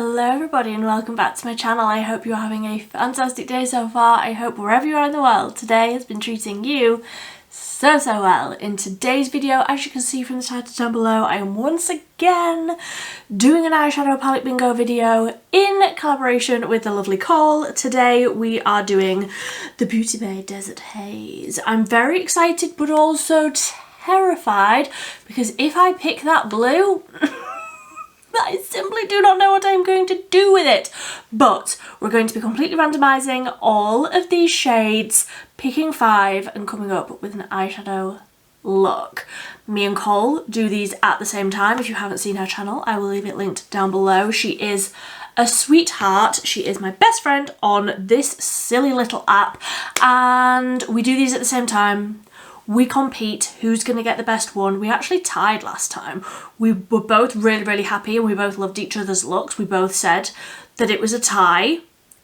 Hello everybody and welcome back to my channel. I hope you're having a fantastic day so far. I hope wherever you are in the world, today has been treating you so well. In today's video, as you can see from the title down below, I am once again doing an eyeshadow palette bingo video in collaboration with the lovely Cole. Today we are doing the Beauty Bay Desert Haze. I'm very excited but also terrified because if I pick that blue, I simply do not know what I'm going to do with it. But we're going to be completely randomising all of these shades, picking 5 and coming up with an eyeshadow look. Me and Cole do these at the same time. If you haven't seen her channel, I will leave it linked down below. She is a sweetheart. She is my best friend on this silly little app and we do these at the same time. We compete, who's going to get the best one. We actually tied last time. We were both really happy and we both loved each other's looks. We both said that it was a tie,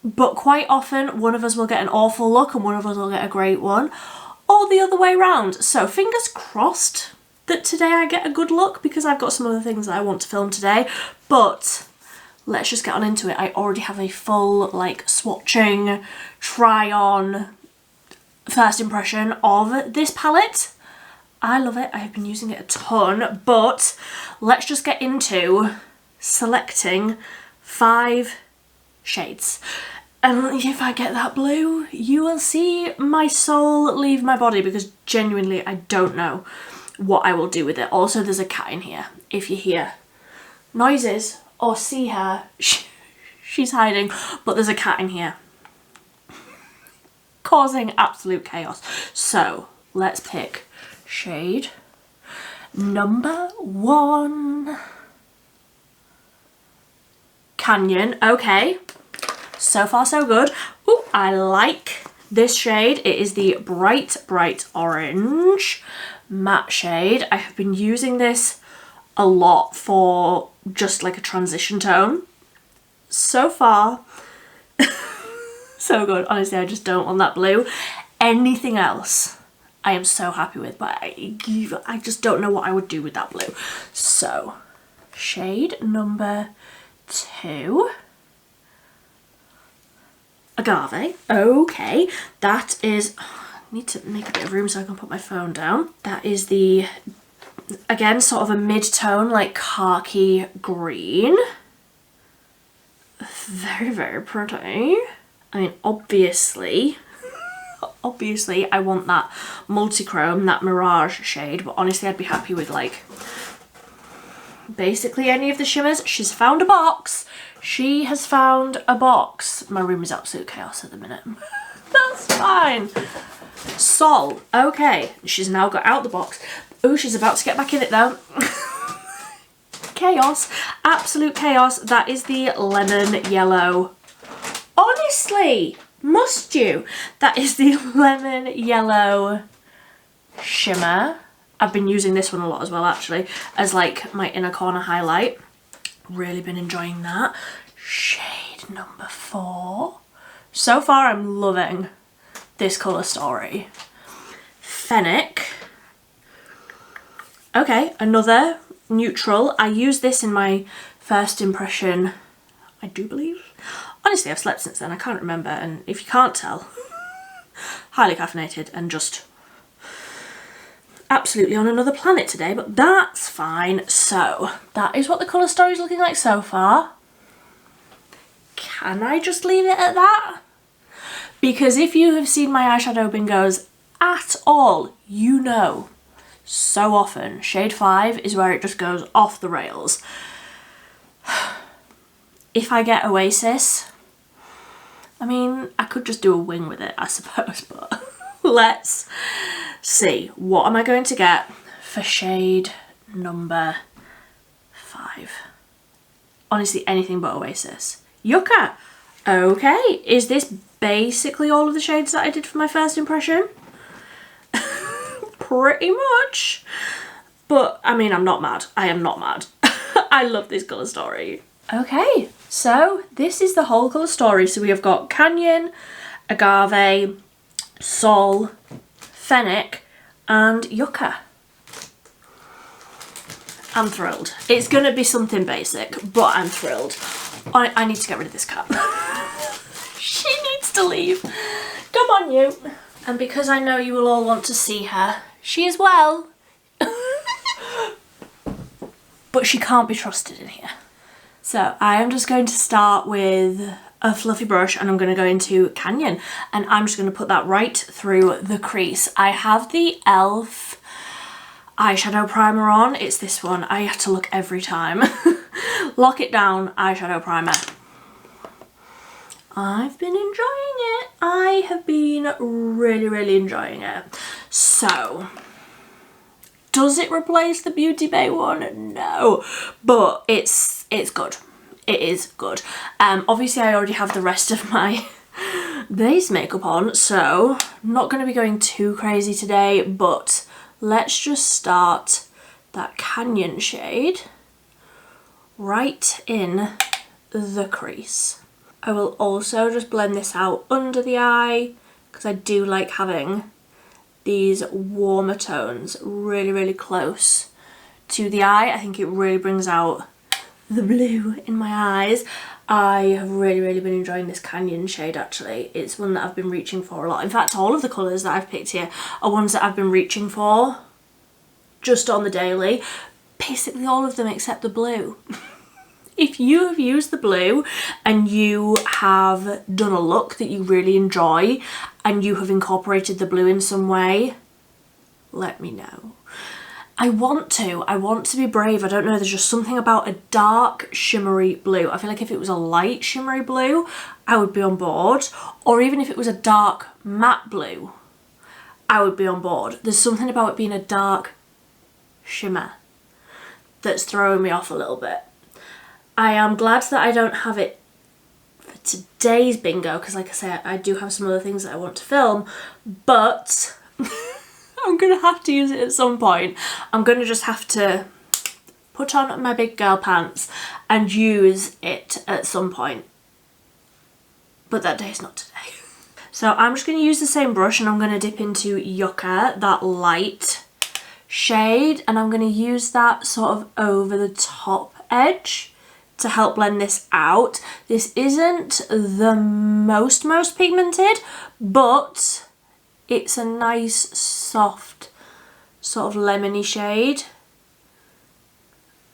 but quite often one of us will get an awful look and one of us will get a great one, or the other way round. So fingers crossed that today I get a good look because I've got some other things that I want to film today, but let's just get on into it. I already have a full like swatching, try on, first impression of this palette. I love it. I have been using it a ton, but let's just get into selecting 5 shades. And if I get that blue, you will see my soul leave my body because genuinely I don't know what I will do with it. Also, there's a cat in here. If you hear noises or see her, she's hiding, but there's a cat in here causing absolute chaos. So let's pick shade number 1. Canyon. Okay, so far so good. Ooh, I like this shade. It is the bright orange matte shade. I have been using this a lot for just like a transition tone. So far so good. Honestly, I just don't want that blue. Anything else I am so happy with, but I just don't know what I would do with that blue. So shade number 2, Agave. Okay, that is, I need to make a bit of room so I can put my phone down. That is the, again, sort of a mid-tone like khaki green. Very pretty. I mean, obviously I want that multi-chrome, that Mirage shade, but honestly I'd be happy with like basically any of the shimmers. She's found a box. She has found a box. My room is absolute chaos at the minute. That's fine. Sol. Okay, she's now got out the box. Oh, she's about to get back in it though. Chaos. Absolute chaos. That is the lemon yellow. Honestly, must you? That is the lemon yellow shimmer. I've been using this one a lot as well actually as like my inner corner highlight. Really been enjoying that. Shade number 4. So far I'm loving this colour story. Fennec. Okay, another neutral. I used this in my first impression, I do believe. Honestly, I've slept since then, I can't remember, and if you can't tell, highly caffeinated and just absolutely on another planet today, but that's fine. So, that is what the colour story is looking like so far. Can I just leave it at that? Because if you have seen my eyeshadow bingos at all, you know so often shade 5 is where it just goes off the rails. If I get Oasis, I mean, I could just do a wing with it, I suppose, but let's see. What am I going to get for shade number 5? Honestly, anything but Oasis. Yucca. Okay, is this basically all of the shades that I did for my first impression? Pretty much. But, I mean, I'm not mad. I am not mad. I love this colour story. Okay, so this is the whole colour story. So we have got Canyon, Agave, Sol, Fennec and Yucca. I'm thrilled. It's going to be something basic, but I'm thrilled. I need to get rid of this cat. She needs to leave. Come on, you. And because I know you will all want to see her, she is well. But she can't be trusted in here. So I am just going to start with a fluffy brush and I'm going to go into Canyon and I'm just going to put that right through the crease. I have the e.l.f. eyeshadow primer on. It's this one. I have to look every time. Lock It Down eyeshadow primer. I've been enjoying it. I have been really enjoying it. So, does it replace the Beauty Bay one? No, but it's good. It is good. Obviously I already have the rest of my base makeup on, so I'm not going to be going too crazy today, but let's just start that Canyon shade right in the crease. I will also just blend this out under the eye because I do like having these warmer tones really close to the eye. I think it really brings out the blue in my eyes. I have really been enjoying this Canyon shade actually. It's one that I've been reaching for a lot. In fact, all of the colours that I've picked here are ones that I've been reaching for just on the daily. Basically all of them except the blue. If you have used the blue and you have done a look that you really enjoy and you have incorporated the blue in some way, let me know. I want to be brave. I don't know, there's just something about a dark shimmery blue. I feel like if it was a light shimmery blue, I would be on board. Or even if it was a dark matte blue, I would be on board. There's something about it being a dark shimmer that's throwing me off a little bit. I am glad that I don't have it for today's bingo because like I say, I do have some other things that I want to film, but I'm going to have to use it at some point. I'm going to just have to put on my big girl pants and use it at some point. But that day is not today. So I'm just going to use the same brush and I'm going to dip into Yucca, that light shade, and I'm going to use that sort of over the top edge to help blend this out. This isn't the most pigmented, but it's a nice soft sort of lemony shade.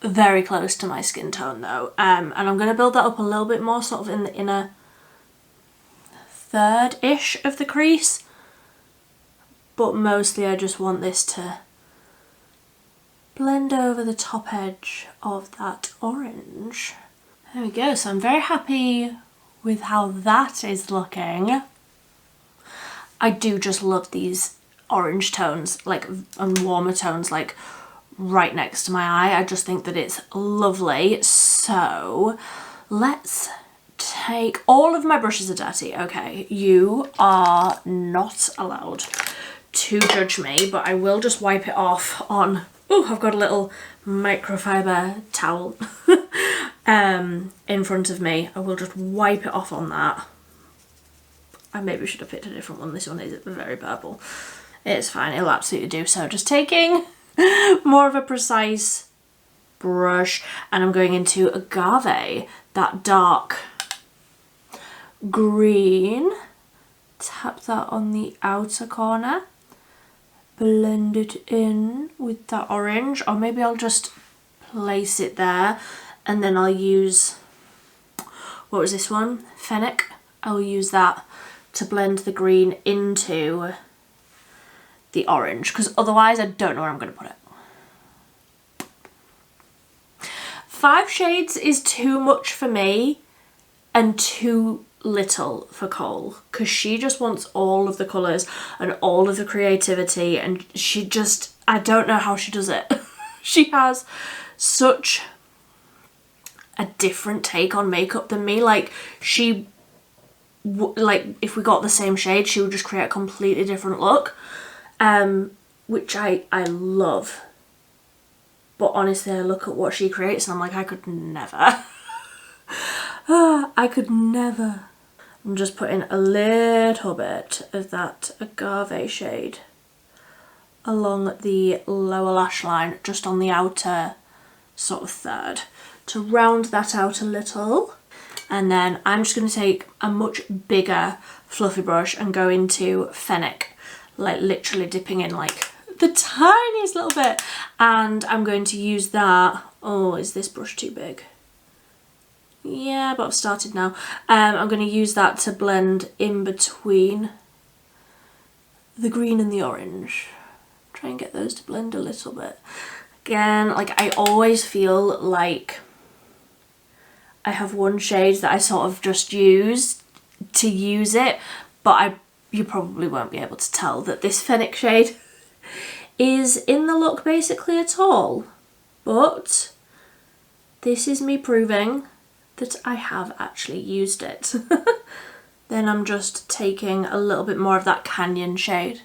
Very close to my skin tone though. And I'm going to build that up a little bit more sort of in the inner third-ish of the crease. But mostly I just want this to blend over the top edge of that orange. There we go. So I'm very happy with how that is looking. I do just love these orange tones, like, and warmer tones, like right next to my eye. I just think that it's lovely. So let's take, all of my brushes are dirty. Okay, you are not allowed to judge me, but I will just wipe it off on, oh, I've got a little microfiber towel in front of me. I will just wipe it off on that. I maybe should have picked a different one. This one is very purple. It's fine, it'll absolutely do so. Just taking more of a precise brush and I'm going into Agave, that dark green. Tap that on the outer corner. Blend it in with that orange, or maybe I'll just place it there and then I'll use, what was this one? Fennec. I'll use that to blend the green into the orange because otherwise I don't know where I'm going to put it. 5 shades is too much for me and too little for Cole because she just wants all of the colours and all of the creativity, and she just, I don't know how she does it. She has such a different take on makeup than me. Like she, like if we got the same shade, she would just create a completely different look, which I love. But honestly, I look at what she creates and I'm like, I could never. I could never. I'm just putting a little bit of that Agave shade along the lower lash line, just on the outer sort of third, to round that out a little. And then I'm just going to take a much bigger fluffy brush and go into Fennec, like literally dipping in like the tiniest little bit. And I'm going to use that. Oh, is this brush too big? Yeah, but I've started now. I'm going to use that to blend in between the green and the orange. Try and get those to blend a little bit. Again, like I always feel like I have one shade that I sort of just use to use it, but you probably won't be able to tell that this Fennec shade is in the look basically at all. But this is me proving that I have actually used it. Then I'm just taking a little bit more of that Canyon shade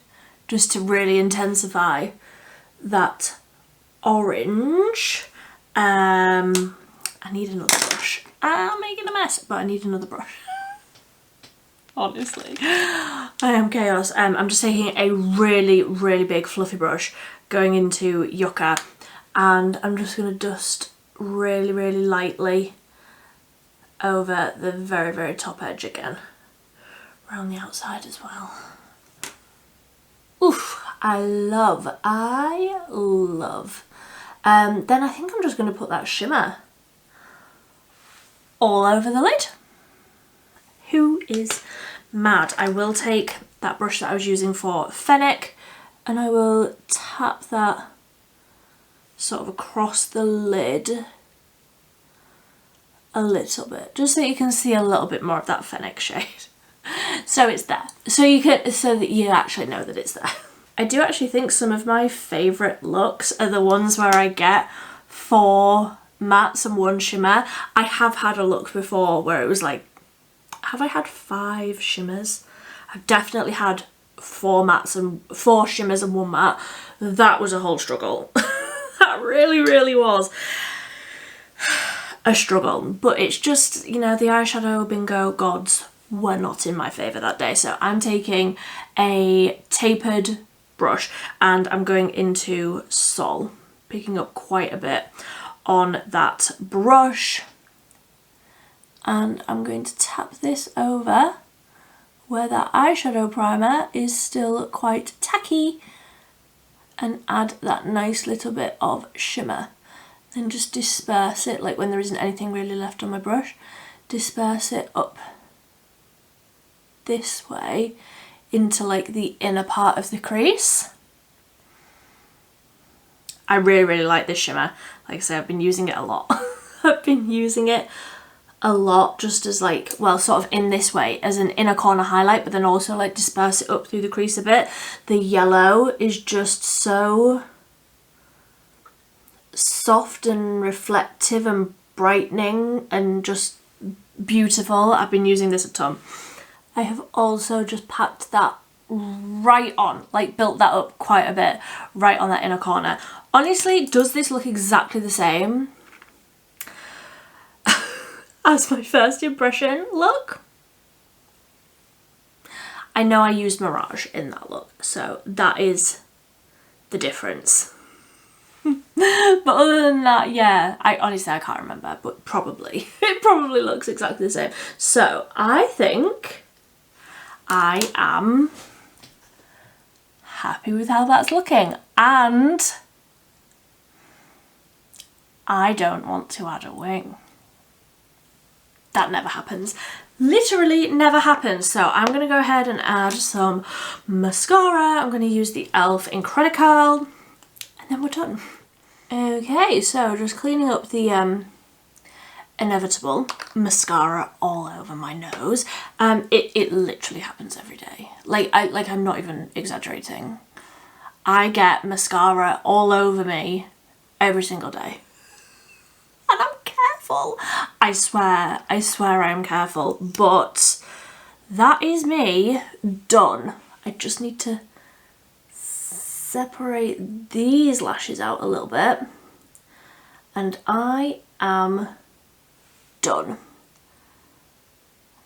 just to really intensify that orange. I need another brush. I'm making a mess, but I need another brush. Honestly, I am chaos. I'm just taking a really, really big fluffy brush going into Yucca, and I'm just going to dust really, really lightly over the very, very top edge again, around the outside as well. Oof, I love. Then I think I'm just going to put that shimmer all over the lid. Who is mad? I will take that brush that I was using for Fennec and I will tap that sort of across the lid a little bit, just so you can see a little bit more of that Fennec shade. So it's there. So that you actually know that it's there. I do actually think some of my favourite looks are the ones where I get 4 mattes and 1 shimmer. I have had a look before where it was like, have I had 5 shimmers? I've definitely had 4 mattes and 4 shimmers and 1 matte. That was a whole struggle. That really, really was a struggle. But it's just, you know, the eyeshadow bingo gods were not in my favour that day. So I'm taking a tapered brush and I'm going into Sol, picking up quite a bit on that brush, and I'm going to tap this over where that eyeshadow primer is still quite tacky and add that nice little bit of shimmer. Then just disperse it, like when there isn't anything really left on my brush, disperse it up this way into like the inner part of the crease. I really, really like this shimmer. Like I say, I've been using it a lot. I've been using it a lot just as like, well, sort of in this way as an inner corner highlight, but then also like disperse it up through the crease a bit. The yellow is just so soft and reflective and brightening and just beautiful. I've been using this a ton. I have also just packed that right on, like built that up quite a bit right on that inner corner. Honestly, does this look exactly the same as my first impression look? I know I used Mirage in that look, so that is the difference. But other than that, yeah, I can't remember, but probably it probably looks exactly the same. So I think I am happy with how that's looking, and I don't want to add a wing. That never happens. Literally never happens. So I'm going to go ahead and add some mascara. I'm going to use the e.l.f. Incredicurl, and then we're done. Okay, so just cleaning up the inevitable mascara all over my nose. It literally happens every day. I'm not even exaggerating. I get mascara all over me every single day. And I'm careful. I swear I am careful, but that is me done. I just need to separate these lashes out a little bit and I am done.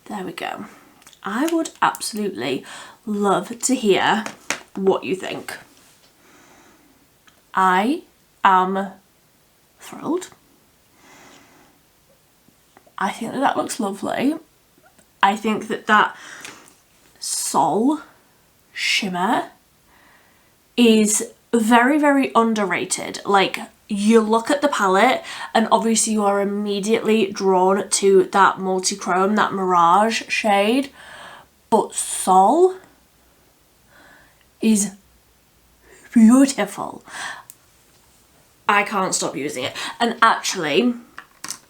There we go. I would absolutely love to hear what you think. I am thrilled. I think that looks lovely. I think that Sol shimmer is very, very underrated. Like, you look at the palette and obviously you are immediately drawn to that multi-chrome, that Mirage shade, but Sol is beautiful. I can't stop using it. And actually,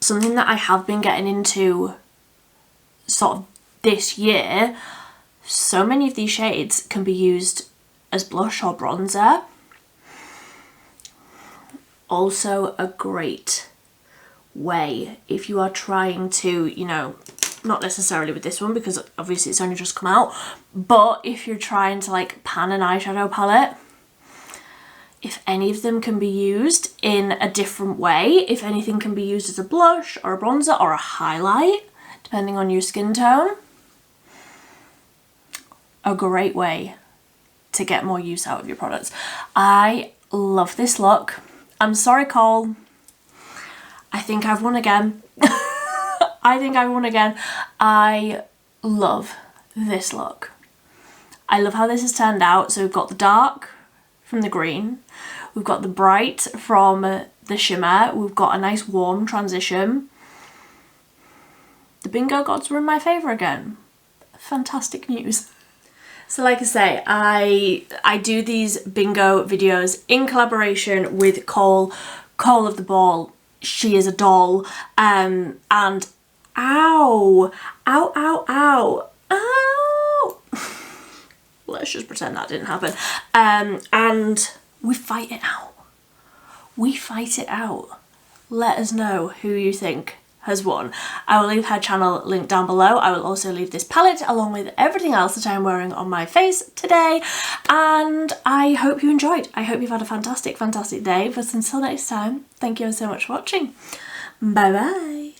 something that I have been getting into sort of this year, so many of these shades can be used as blush or bronzer. Also a great way if you are trying to, you know, not necessarily with this one because obviously it's only just come out, but if you're trying to like pan an eyeshadow palette, if any of them can be used in a different way, if anything can be used as a blush or a bronzer or a highlight, depending on your skin tone, a great way to get more use out of your products. I love this look. I'm sorry, Cole. I think I've won again. I think I won again. I love this look. I love how this has turned out. So we've got the dark from the green. We've got the bright from the shimmer. We've got a nice warm transition. The bingo gods were in my favour again. Fantastic news. So like I say, I do these bingo videos in collaboration with Cole of the Ball. She is a doll. And ow, ow, ow, ow, ow. Let's just pretend that didn't happen. And we fight it out. We fight it out. Let us know who you think has won. I will leave her channel linked down below. I will also leave this palette along with everything else that I'm wearing on my face today. And I hope you enjoyed. I hope you've had a fantastic, fantastic day. But until next time, thank you so much for watching. Bye bye.